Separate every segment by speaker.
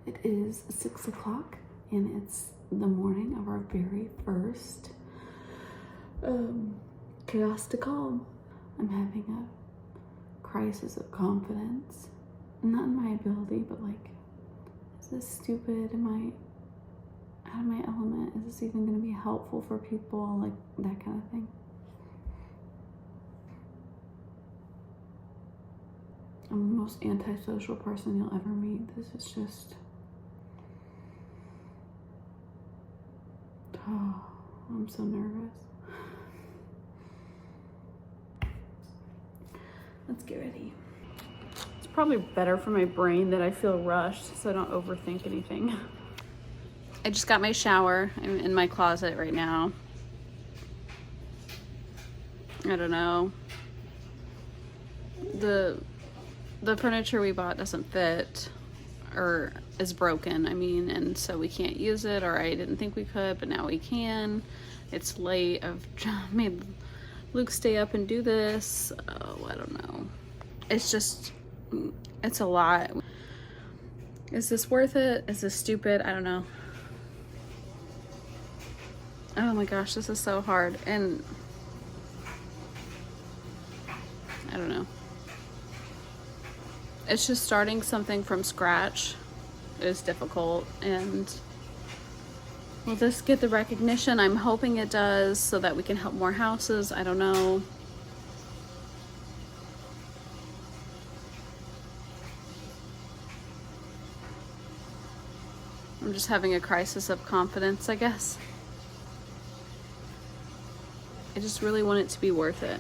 Speaker 1: It is 6 o'clock and it's the morning of our very first chaos to calm. I'm having a crisis of confidence. Not in my ability, but like, is this stupid? Am I out of my element? Is this even going to be helpful for people? Like that kind of thing. I'm the most antisocial person you'll ever meet. This is just, oh, I'm so nervous. Let's get ready. It's probably better for my brain that I feel rushed so I don't overthink anything. I just got my shower. I'm in my closet right now. I don't know. The furniture we bought doesn't fit or is broken, and so we can't use it, or I didn't think we could, but now we can. It's late. I've made Luke stay up and do this. Oh, I don't know. It's a lot. Is this worth it? Is this stupid? I don't know. Oh my gosh, this is so hard. And I don't know. It's just starting something from scratch is difficult, and will this get the recognition? I'm hoping it does so that we can help more houses. I don't know. I'm just having a crisis of confidence, I guess. I just really want it to be worth it.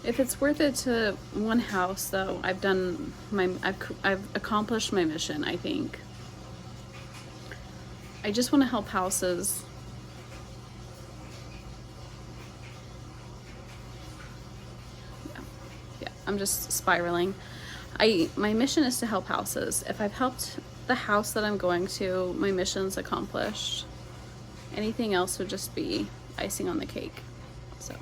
Speaker 1: If it's worth it to one house, though, I've accomplished my mission, I think. I just want to help houses. Yeah, I'm just spiraling. My mission is to help houses. If I've helped the house that I'm going to, my mission's accomplished. Anything else would just be icing on the cake. So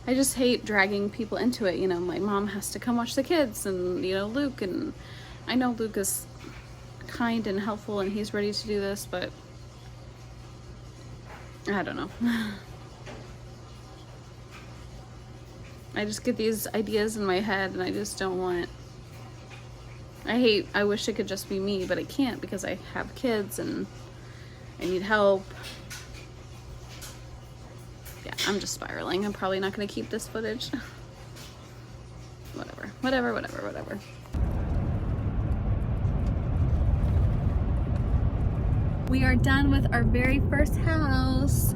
Speaker 1: I just hate dragging people into it. My mom has to come watch the kids, and Luke, and I know Luke is kind and helpful and he's ready to do this, but I don't know. I just get these ideas in my head and I just don't want. I wish it could just be me, but it can't because I have kids and I need help. Yeah, I'm just spiraling. I'm probably not going to keep this footage. Whatever. We are done with our very first house,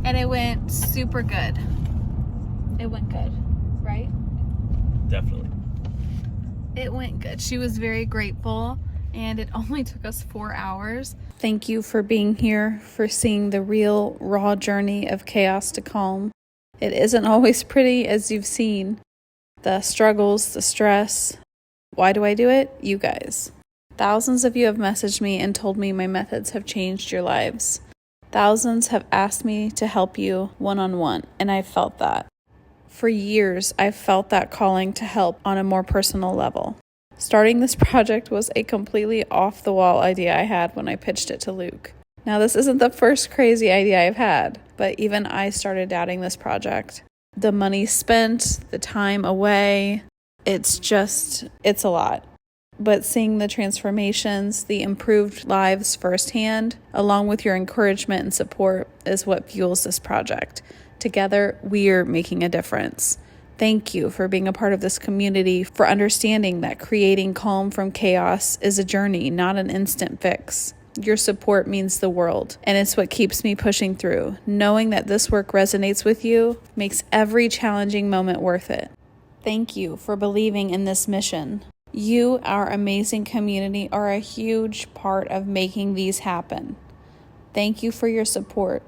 Speaker 1: and it went super good. It went good, right?
Speaker 2: Definitely.
Speaker 1: It went good. She was very grateful, and it only took us 4 hours. Thank you for being here, for seeing the real, raw journey of chaos to calm. It isn't always pretty, as you've seen. The struggles, the stress. Why do I do it? You guys. Thousands of you have messaged me and told me my methods have changed your lives. Thousands have asked me to help you one-on-one, and I've felt that. For years, I've felt that calling to help on a more personal level. Starting this project was a completely off-the-wall idea I had when I pitched it to Luke. Now, this isn't the first crazy idea I've had, but even I started doubting this project. The money spent, the time away, it's a lot. But seeing the transformations, the improved lives firsthand, along with your encouragement and support, is what fuels this project. Together, we're making a difference. Thank you for being a part of this community, for understanding that creating calm from chaos is a journey, not an instant fix. Your support means the world, and it's what keeps me pushing through. Knowing that this work resonates with you makes every challenging moment worth it. Thank you for believing in this mission. You, our amazing community, are a huge part of making these happen. Thank you for your support,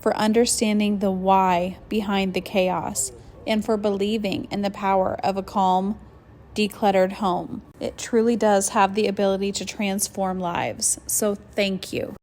Speaker 1: for understanding the why behind the chaos, and for believing in the power of a calm, decluttered home. It truly does have the ability to transform lives. So thank you.